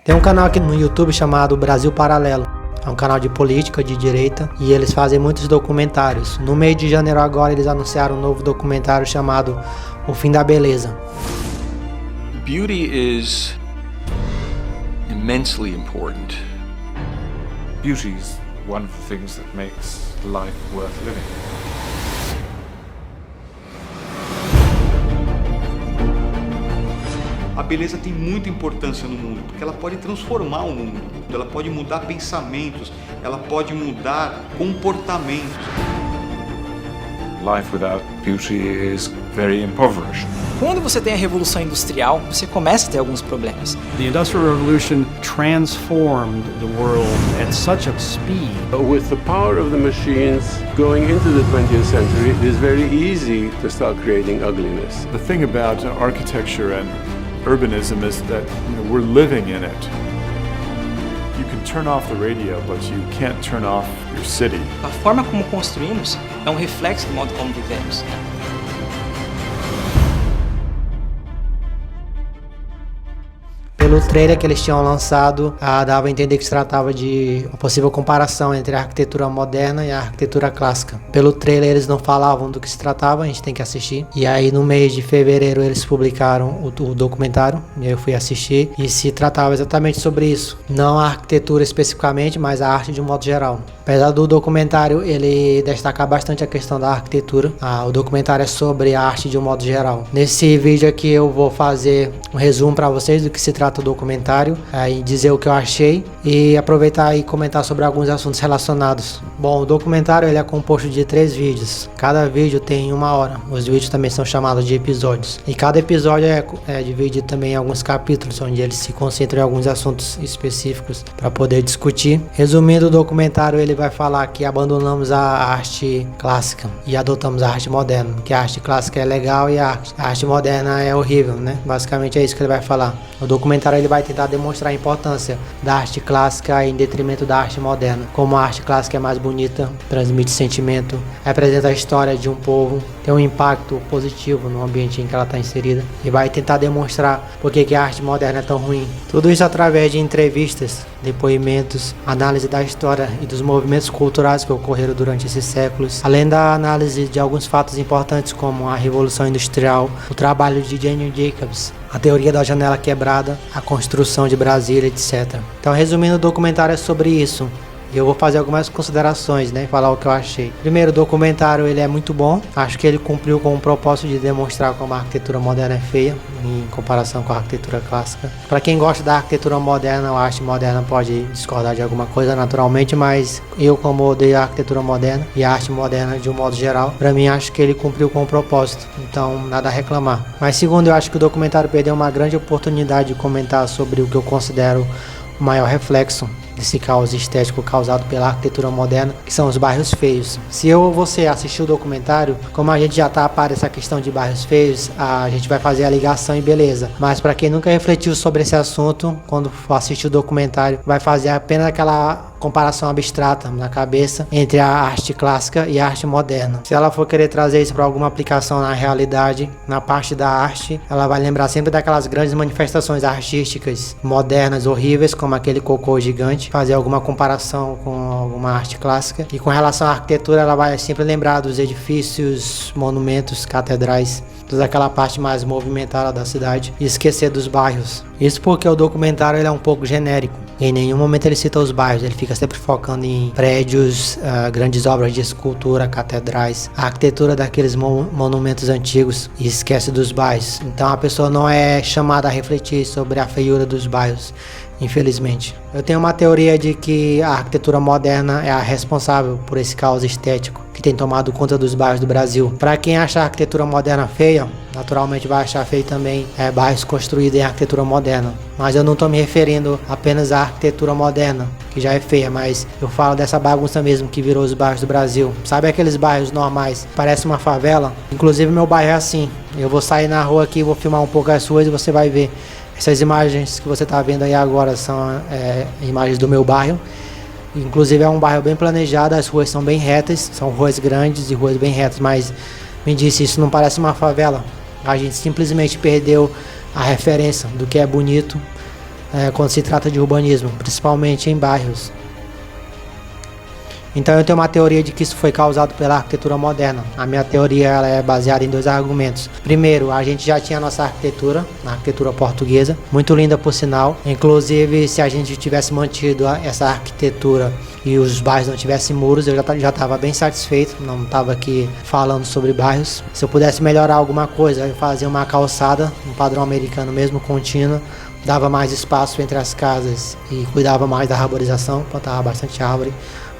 Tem um canal aqui no YouTube chamado Brasil Paralelo. É um canal de política de direita e eles fazem muitos documentários. No mês de janeiro agora eles anunciaram um novo documentário chamado O Fim da Beleza. Beauty is immensely important. Beauty is one of the things that makes life worth living. A beleza tem muita importância no mundo, porque ela pode transformar o mundo, ela pode mudar pensamentos, ela pode mudar comportamentos. Life without beauty is very impoverished. Quando você tem a Revolução Industrial, você começa a ter alguns problemas. The Industrial Revolution transformed the world at such a speed. With the power of the machines going into the 20th century, it is very easy to start creating ugliness. The thing about architecture and urbanism is that we're living in it. You can turn off the radio, but you can't turn off your city. A forma como construímos é um reflexo do modo como vivemos. Pelo trailer que eles tinham lançado, dava a entender que se tratava de uma possível comparação entre a arquitetura moderna e a arquitetura clássica. Pelo trailer eles não falavam do que se tratava, a gente tem que assistir. E aí no mês de fevereiro eles publicaram o documentário, e aí eu fui assistir, e se tratava exatamente sobre isso. Não a arquitetura especificamente, mas a arte de um modo geral. Apesar do documentário ele destacar bastante a questão da arquitetura, o documentário é sobre a arte de um modo geral. Nesse vídeo aqui eu vou fazer um resumo para vocês do que se trata o documentário, e dizer o que eu achei e aproveitar e comentar sobre alguns assuntos relacionados. Bom, o documentário ele é composto de 3 vídeos. Cada vídeo tem 1 hora. Os vídeos também são chamados de episódios. E cada episódio é dividido também em alguns capítulos, onde eles se concentram em alguns assuntos específicos para poder discutir. Resumindo, o documentário ele vai falar que abandonamos a arte clássica e adotamos a arte moderna, que a arte clássica é legal e a arte moderna é horrível, né? Basicamente é isso que ele vai falar. O documentário ele vai tentar demonstrar a importância da arte clássica em detrimento da arte moderna. Como a arte clássica é mais bonita, transmite sentimento, representa a história de um povo, tem um impacto positivo no ambiente em que ela está inserida, e vai tentar demonstrar por que a arte moderna é tão ruim. Tudo isso através de entrevistas, depoimentos, análise da história e dos movimentos culturais que ocorreram durante esses séculos, além da análise de alguns fatos importantes como a Revolução Industrial, o trabalho de Daniel Jacobs, a teoria da janela quebrada, a construção de Brasília, etc. Então, resumindo, o documentário é sobre isso. E eu vou fazer algumas considerações, né? Falar o que eu achei. Primeiro, o documentário ele é muito bom. Acho que ele cumpriu com o propósito de demonstrar como a arquitetura moderna é feia em comparação com a arquitetura clássica. Para quem gosta da arquitetura moderna, a arte moderna pode discordar de alguma coisa naturalmente, mas eu, como odeio a arquitetura moderna e a arte moderna de um modo geral, para mim acho que ele cumpriu com o propósito. Então, nada a reclamar. Mas segundo, eu acho que o documentário perdeu uma grande oportunidade de comentar sobre o que eu considero o maior reflexo desse caos estético causado pela arquitetura moderna, que são os bairros feios. Se eu ou você assistir o documentário, como a gente já tá a par dessa questão de bairros feios, a gente vai fazer a ligação e beleza. Mas para quem nunca refletiu sobre esse assunto, quando for assistir o documentário, vai fazer apenas aquela comparação abstrata na cabeça entre a arte clássica e a arte moderna. Se ela for querer trazer isso para alguma aplicação na realidade, na parte da arte, ela vai lembrar sempre daquelas grandes manifestações artísticas modernas, horríveis, como aquele cocô gigante, fazer alguma comparação com alguma arte clássica. E com relação à arquitetura, ela vai sempre lembrar dos edifícios, monumentos, catedrais, toda aquela parte mais movimentada da cidade, e esquecer dos bairros. Isso porque o documentário ele é um pouco genérico. Em nenhum momento ele cita os bairros, ele fica sempre focando em prédios, grandes obras de escultura, catedrais, a arquitetura daqueles monumentos antigos, e esquece dos bairros. Então a pessoa não é chamada a refletir sobre a feiura dos bairros, infelizmente. Eu tenho uma teoria de que a arquitetura moderna é a responsável por esse caos estético que tem tomado conta dos bairros do Brasil. Para quem acha a arquitetura moderna feia, naturalmente vai achar feio também bairros construídos em arquitetura moderna. Mas eu não estou me referindo apenas à arquitetura moderna, que já é feia, mas eu falo dessa bagunça mesmo que virou os bairros do Brasil. Sabe aqueles bairros normais, parece uma favela? Inclusive meu bairro é assim. Eu vou sair na rua aqui, vou filmar um pouco as ruas e você vai ver. Essas imagens que você está vendo aí agora são imagens do meu bairro. Inclusive é um bairro bem planejado, as ruas são bem retas, são ruas grandes e ruas bem retas, mas me disse, isso não parece uma favela? A gente simplesmente perdeu a referência do que é bonito quando se trata de urbanismo, principalmente em bairros. Então eu tenho uma teoria de que isso foi causado pela arquitetura moderna. A minha teoria ela é baseada em 2 argumentos. Primeiro, a gente já tinha a nossa arquitetura, a arquitetura portuguesa, muito linda por sinal. Inclusive, se a gente tivesse mantido essa arquitetura e os bairros não tivessem muros, eu já estava bem satisfeito, não estava aqui falando sobre bairros. Se eu pudesse melhorar alguma coisa, eu fazia uma calçada, um padrão americano mesmo, contínua, dava mais espaço entre as casas e cuidava mais da arborização, plantava bastante árvore.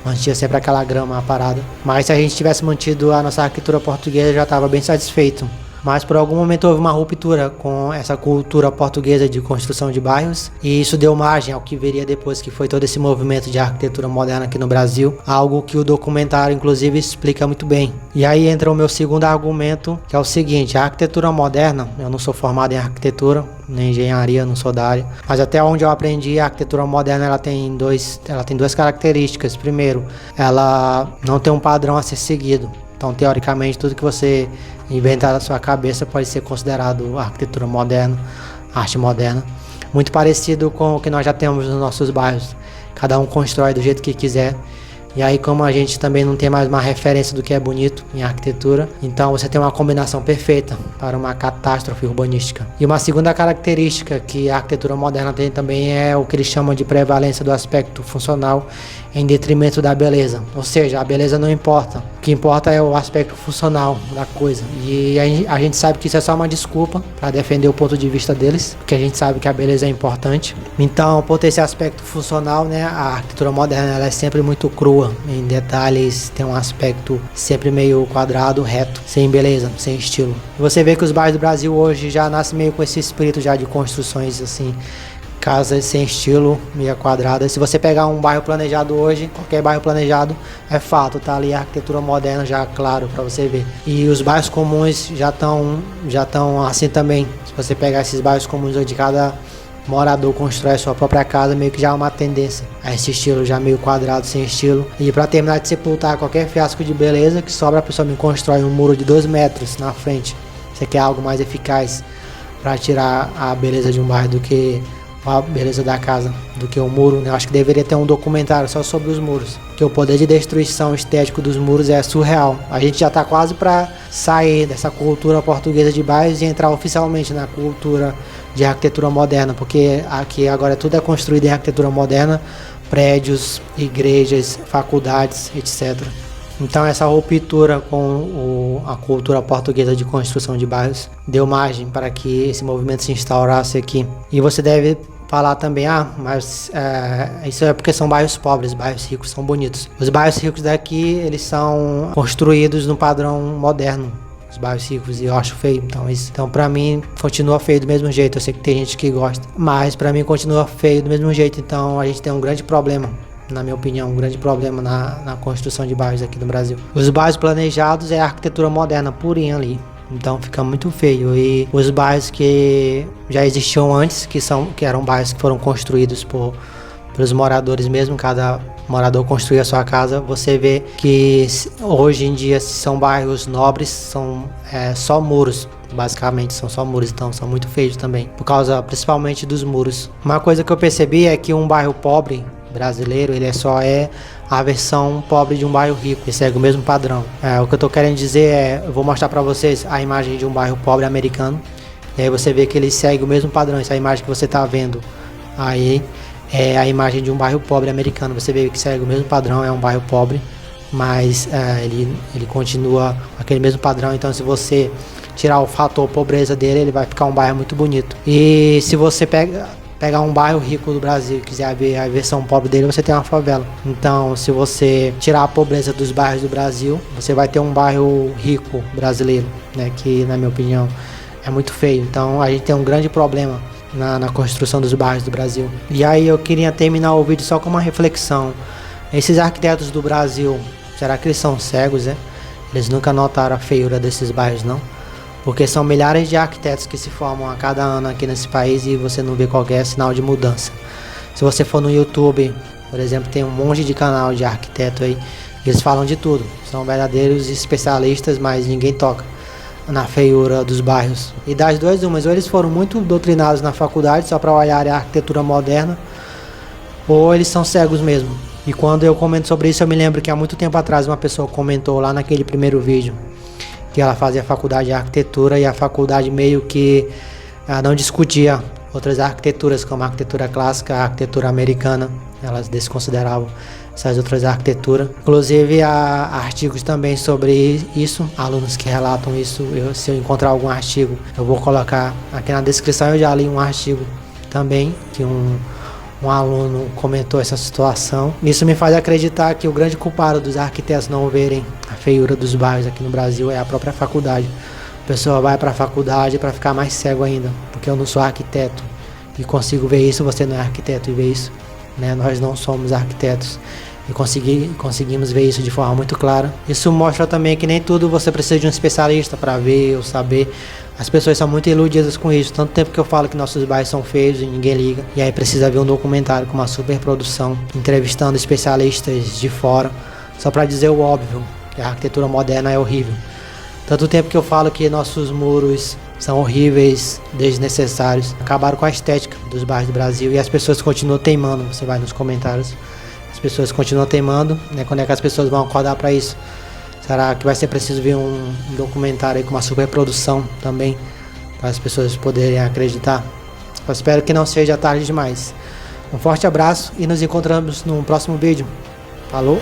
Mantinha sempre aquela grama parada. Mas se a gente tivesse mantido a nossa arquitetura portuguesa, eu já estava bem satisfeito. Mas por algum momento houve uma ruptura com essa cultura portuguesa de construção de bairros, e isso deu margem ao que viria depois, que foi todo esse movimento de arquitetura moderna aqui no Brasil, algo que o documentário inclusive explica muito bem. E aí entra o meu segundo argumento, que é o seguinte: a arquitetura moderna, eu não sou formado em arquitetura, nem engenharia, não sou da área, mas até onde eu aprendi, a arquitetura moderna ela tem duas características. Primeiro, ela não tem um padrão a ser seguido. Então, teoricamente, tudo que você inventar da sua cabeça pode ser considerado arquitetura moderna, arte moderna. Muito parecido com o que nós já temos nos nossos bairros. Cada um constrói do jeito que quiser. E aí, como a gente também não tem mais uma referência do que é bonito em arquitetura, então você tem uma combinação perfeita para uma catástrofe urbanística. E uma segunda característica que a arquitetura moderna tem também é o que eles chamam de prevalência do aspecto funcional em detrimento da beleza. Ou seja, a beleza não importa. O que importa é o aspecto funcional da coisa. E a gente sabe que isso é só uma desculpa para defender o ponto de vista deles, porque a gente sabe que a beleza é importante. Então, por ter esse aspecto funcional, né, a arquitetura moderna ela é sempre muito crua em detalhes, tem um aspecto sempre meio quadrado, reto, sem beleza, sem estilo. E você vê que os bairros do Brasil hoje já nascem meio com esse espírito já de construções assim, casas sem estilo, meia quadrada. Se você pegar um bairro planejado hoje, qualquer bairro planejado, é fato, tá ali a arquitetura moderna já claro para você ver. E os bairros comuns já estão assim também. Se você pegar esses bairros comuns onde cada morador constrói a sua própria casa, meio que já é uma tendência a esse estilo já meio quadrado, sem estilo. E para terminar de sepultar qualquer fiasco de beleza que sobra, a pessoa me constrói um muro de 2 metros na frente. Você quer algo mais eficaz para tirar a beleza de um bairro do que a beleza da casa, do que o muro, né? Eu acho que deveria ter um documentário só sobre os muros, que o poder de destruição estético dos muros é surreal. A gente já está quase para sair dessa cultura portuguesa de bairros e entrar oficialmente na cultura de arquitetura moderna, porque aqui agora tudo é construído em arquitetura moderna, prédios, igrejas, faculdades, etc. Então essa ruptura com a cultura portuguesa de construção de bairros deu margem para que esse movimento se instaurasse aqui. E você deve falar também, mas isso é porque são bairros pobres, bairros ricos são bonitos. Os bairros ricos daqui, eles são construídos no padrão moderno, os bairros ricos, e eu acho feio. Então pra mim continua feio do mesmo jeito. Eu sei que tem gente que gosta, mas pra mim continua feio do mesmo jeito. Então a gente tem um grande problema, na minha opinião, um grande problema na construção de bairros aqui no Brasil. Os bairros planejados é a arquitetura moderna purinha ali, então fica muito feio. E os bairros que já existiam antes, que eram bairros que foram construídos pelos moradores mesmo, cada morador construía a sua casa, você vê que hoje em dia são bairros nobres, são só muros. Basicamente são só muros, então são muito feios também, por causa principalmente dos muros. Uma coisa que eu percebi é que um bairro pobre brasileiro, ele só é a versão pobre de um bairro rico, ele segue o mesmo padrão. O que eu tô querendo dizer eu vou mostrar para vocês a imagem de um bairro pobre americano, e aí você vê que ele segue o mesmo padrão. Essa imagem que você tá vendo aí é a imagem de um bairro pobre americano. Você vê que segue o mesmo padrão, é um bairro pobre, mas ele continua aquele mesmo padrão. Então se você tirar o fator pobreza dele, ele vai ficar um bairro muito bonito. E se você pegar um bairro rico do Brasil e quiser ver a versão pobre dele, você tem uma favela. Então, se você tirar a pobreza dos bairros do Brasil, você vai ter um bairro rico brasileiro, né, que, na minha opinião, é muito feio. Então, a gente tem um grande problema na construção dos bairros do Brasil. E aí, eu queria terminar o vídeo só com uma reflexão. Esses arquitetos do Brasil, será que eles são cegos, né? Eles nunca notaram a feiura desses bairros, não? Porque são milhares de arquitetos que se formam a cada ano aqui nesse país e você não vê qualquer sinal de mudança. Se você for no YouTube, por exemplo, tem um monte de canal de arquiteto aí, eles falam de tudo, são verdadeiros especialistas, mas ninguém toca. na feiura dos bairros. E das duas umas, ou eles foram muito doutrinados na faculdade só para olhar a arquitetura moderna, ou eles são cegos mesmo. E quando eu comento sobre isso, eu me lembro que há muito tempo atrás uma pessoa comentou lá naquele primeiro vídeo que ela fazia faculdade de arquitetura e a faculdade meio que não discutia outras arquiteturas, como a arquitetura clássica, a arquitetura americana. Elas desconsideravam essas outras arquiteturas. Inclusive há artigos também sobre isso, alunos que relatam isso. Se eu encontrar algum artigo, eu vou colocar aqui na descrição. Eu já li um artigo também que um aluno comentou essa situação. Isso me faz acreditar que o grande culpado dos arquitetos não verem a feiura dos bairros aqui no Brasil é a própria faculdade. A pessoa vai para a faculdade para ficar mais cego ainda, porque eu não sou arquiteto e consigo ver isso, você não é arquiteto e vê isso, né? Nós não somos arquitetos e conseguimos ver isso de forma muito clara. Isso mostra também que nem tudo você precisa de um especialista para ver ou saber. As pessoas são muito iludidas com isso. Tanto tempo que eu falo que nossos bairros são feios e ninguém liga. E aí precisa ver um documentário com uma super produção, entrevistando especialistas de fora, só para dizer o óbvio, que a arquitetura moderna é horrível. Tanto tempo que eu falo que nossos muros são horríveis, desnecessários, acabaram com a estética dos bairros do Brasil e as pessoas continuam teimando. Você vai nos comentários, as pessoas continuam teimando, né? Quando é que as pessoas vão acordar para isso? Será que vai ser preciso ver um documentário aí com uma superprodução também, para as pessoas poderem acreditar? Eu espero que não seja tarde demais. Um forte abraço e nos encontramos no próximo vídeo. Falou!